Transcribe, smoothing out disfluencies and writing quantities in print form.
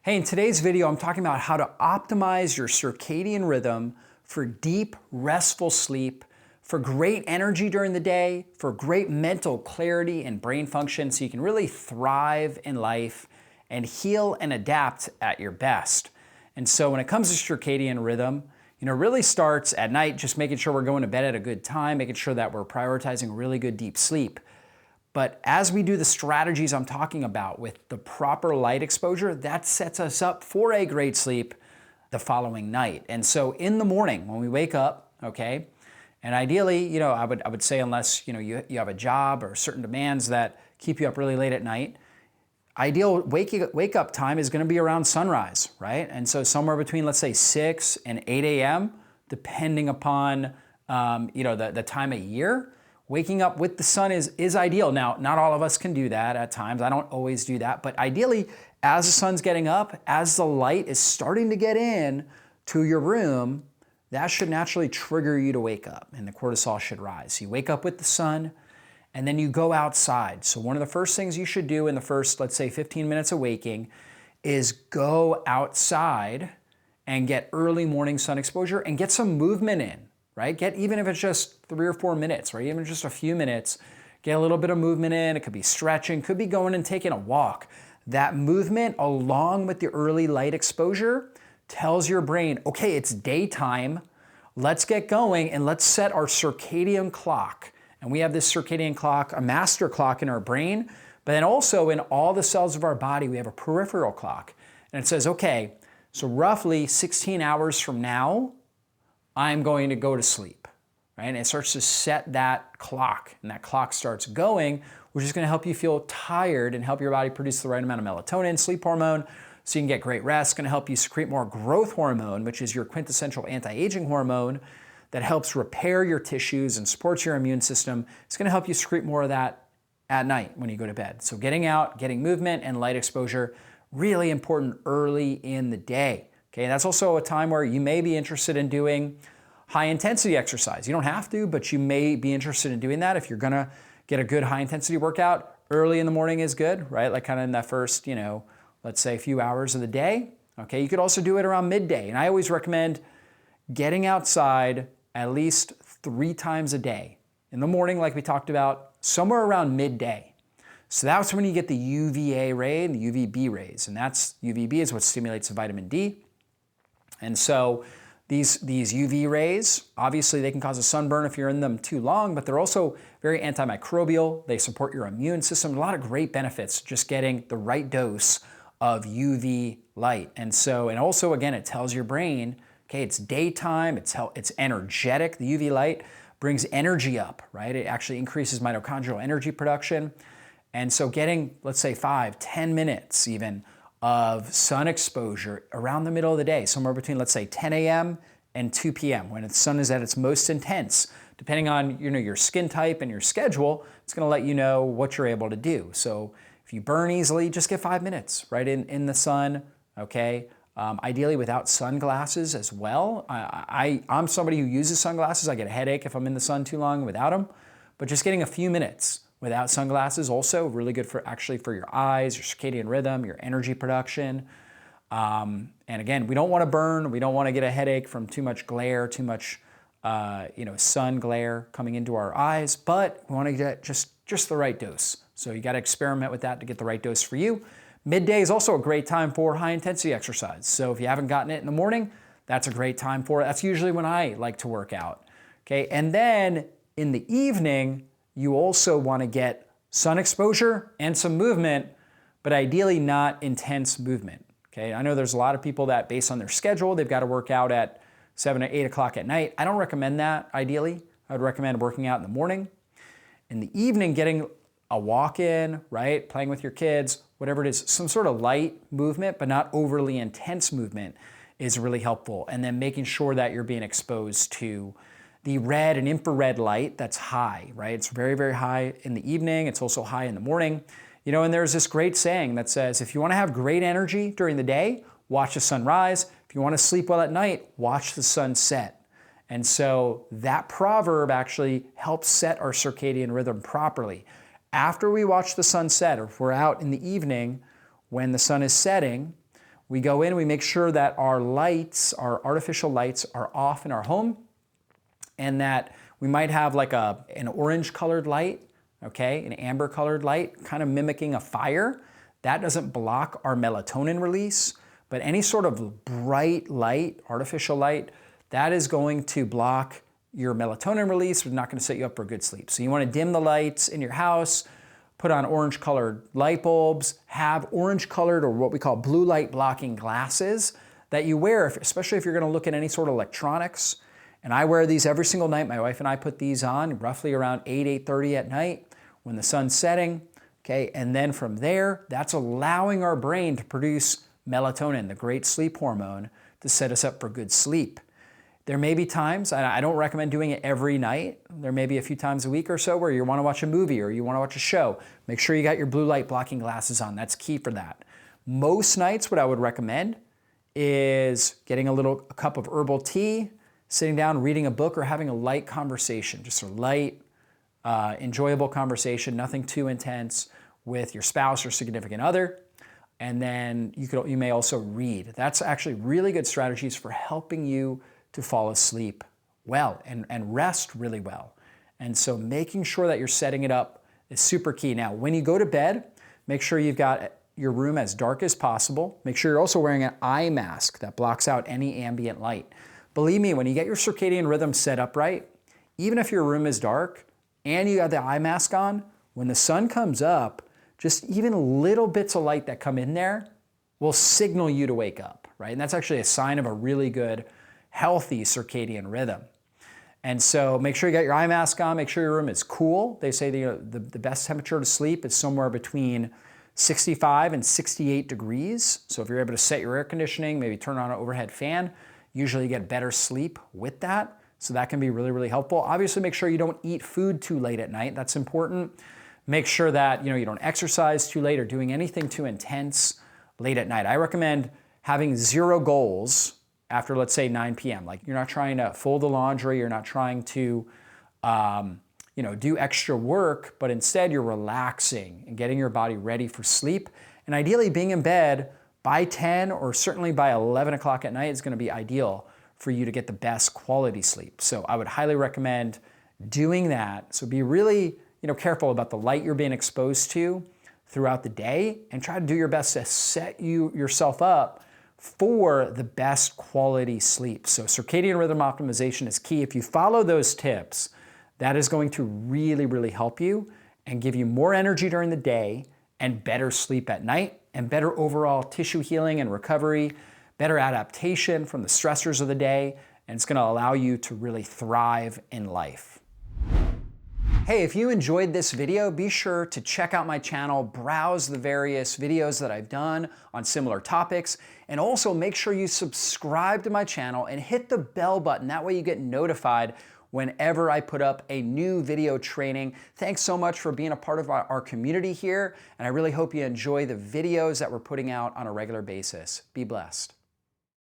Hey, in today's video, I'm talking about how to optimize your circadian rhythm for deep, restful sleep, for great energy during the day, for great mental clarity and brain function so you can really thrive in life and heal and adapt at your best. And so when it comes to circadian rhythm, it really starts at night, just making sure we're going to bed at a good time, making sure that we're prioritizing really good deep sleep. But as we do the strategies I'm talking about with the proper light exposure, that sets us up for a great sleep the following night. And so in the morning when we wake up, okay, and ideally, I would say unless you have a job or certain demands that keep you up really late at night, ideal wake up time is going to be around sunrise, right? And so somewhere between, let's say, 6 and 8 a.m., depending upon the time of year. Waking up with the sun is ideal. Now, not all of us can do that at times. I don't always do that. But ideally, as the sun's getting up, as the light is starting to get in to your room, that should naturally trigger you to wake up and the cortisol should rise. So you wake up with the sun and then you go outside. So one of the first things you should do in the first, let's say, 15 minutes of waking is go outside and get early morning sun exposure and get some movement in. Right? Even if it's just 3 or 4 minutes, right? Even just a few minutes, get a little bit of movement in. It could be stretching, could be going and taking a walk. That movement along with the early light exposure tells your brain, okay, it's daytime. Let's get going and let's set our circadian clock. And we have this circadian clock, a master clock in our brain, but then also in all the cells of our body, we have a peripheral clock. And it says, okay, so roughly 16 hours from now, I'm going to go to sleep, right? And it starts to set that clock, and that clock starts going, which is going to help you feel tired and help your body produce the right amount of melatonin, sleep hormone, so you can get great rest. It's going to help you secrete more growth hormone, which is your quintessential anti-aging hormone that helps repair your tissues and supports your immune system. It's going to help you secrete more of that at night when you go to bed. So getting out, getting movement and light exposure, really important early in the day. Okay, that's also a time where you may be interested in doing high intensity exercise. You don't have to, but you may be interested in doing that. If you're gonna get a good high intensity workout, early in the morning is good, right? Like kind of in that first, let's say a few hours of the day. Okay, you could also do it around midday. And I always recommend getting outside at least 3 times a day. In the morning, like we talked about, somewhere around midday. So that's when you get the UVA ray and the UVB rays. And that's UVB is what stimulates the vitamin D. And so these UV rays, obviously they can cause a sunburn if you're in them too long, but they're also very antimicrobial. They support your immune system. A lot of great benefits just getting the right dose of UV light. And also again, it tells your brain, okay, it's daytime, it's energetic. The UV light brings energy up, right? It actually increases mitochondrial energy production. And so getting, let's say 5-10 minutes even of sun exposure around the middle of the day, somewhere between, let's say, 10 a.m. and 2 p.m. when the sun is at its most intense. Depending on your skin type and your schedule, it's going to let you know what you're able to do. So if you burn easily, just get 5 minutes right in the sun, okay? Ideally without sunglasses as well. I'm somebody who uses sunglasses. I get a headache if I'm in the sun too long without them, but just getting a few minutes without sunglasses also really good for your eyes, your circadian rhythm, your energy production. And again, we don't want to burn. We don't want to get a headache from too much glare, too much sun glare coming into our eyes, but we want to get just the right dose. So you got to experiment with that to get the right dose for you. Midday is also a great time for high intensity exercise. So if you haven't gotten it in the morning, that's a great time for it. That's usually when I like to work out. Okay, and then in the evening, you also want to get sun exposure and some movement, but ideally not intense movement. Okay, I know there's a lot of people that based on their schedule, they've got to work out at 7 or 8 o'clock at night. I don't recommend that ideally. I would recommend working out in the morning. In the evening, getting a walk in, right? Playing with your kids, whatever it is, some sort of light movement, but not overly intense movement is really helpful. And then making sure that you're being exposed to the red and infrared light that's high, right? It's very, very high in the evening. It's also high in the morning. And there's this great saying that says, if you want to have great energy during the day, watch the sun rise. If you want to sleep well at night, watch the sun set. And so that proverb actually helps set our circadian rhythm properly. After we watch the sun set, or if we're out in the evening when the sun is setting, We go in, we make sure that our lights, our artificial lights, are off in our home, and that we might have like an orange colored light, okay, an amber colored light, kind of mimicking a fire. That doesn't block our melatonin release, but any sort of bright light, artificial light, that is going to block your melatonin release. It's not going to set you up for good sleep. So you want to dim the lights in your house, put on orange colored light bulbs, have orange colored or what we call blue light blocking glasses that you wear, especially if you're going to look at any sort of electronics. And I wear these every single night. My wife and I put these on roughly around 8:30 at night when the sun's setting. Okay, and then from there, that's allowing our brain to produce melatonin, the great sleep hormone, to set us up for good sleep. There may be times, and I don't recommend doing it every night, there may be a few times a week or so where you want to watch a movie or you want to watch a show. Make sure you got your blue light blocking glasses on. That's key for that. Most nights, what I would recommend is getting a cup of herbal tea, sitting down, reading a book, or having a light conversation, just a light, enjoyable conversation, nothing too intense with your spouse or significant other. And then you may also read. That's actually really good strategies for helping you to fall asleep well and rest really well. And so making sure that you're setting it up is super key. Now, when you go to bed, make sure you've got your room as dark as possible. Make sure you're also wearing an eye mask that blocks out any ambient light. Believe me, when you get your circadian rhythm set up right, even if your room is dark and you got the eye mask on, when the sun comes up, just even little bits of light that come in there will signal you to wake up, right? And that's actually a sign of a really good, healthy circadian rhythm. And so make sure you got your eye mask on, make sure your room is cool. They say the best temperature to sleep is somewhere between 65 and 68 degrees. So if you're able to set your air conditioning, maybe turn on an overhead fan, usually you get better sleep with that. So that can be really, really helpful. Obviously, make sure you don't eat food too late at night. That's important. Make sure that you don't exercise too late or doing anything too intense late at night. I recommend having 0 goals after, let's say, 9 p.m. Like you're not trying to fold the laundry, you're not trying to do extra work, but instead you're relaxing and getting your body ready for sleep. And ideally being in bed by 10 or certainly by 11 o'clock at night is going to be ideal for you to get the best quality sleep. So I would highly recommend doing that. So be really careful about the light you're being exposed to throughout the day and try to do your best to set yourself up for the best quality sleep. So circadian rhythm optimization is key. If you follow those tips, that is going to really, really help you and give you more energy during the day and better sleep at night and better overall tissue healing and recovery, better adaptation from the stressors of the day, and it's going to allow you to really thrive in life. Hey, if you enjoyed this video, be sure to check out my channel, browse the various videos that I've done on similar topics, and also make sure you subscribe to my channel and hit the bell button. That way you get notified whenever I put up a new video training. Thanks so much for being a part of our community here, and I really hope you enjoy the videos that we're putting out on a regular basis. Be blessed.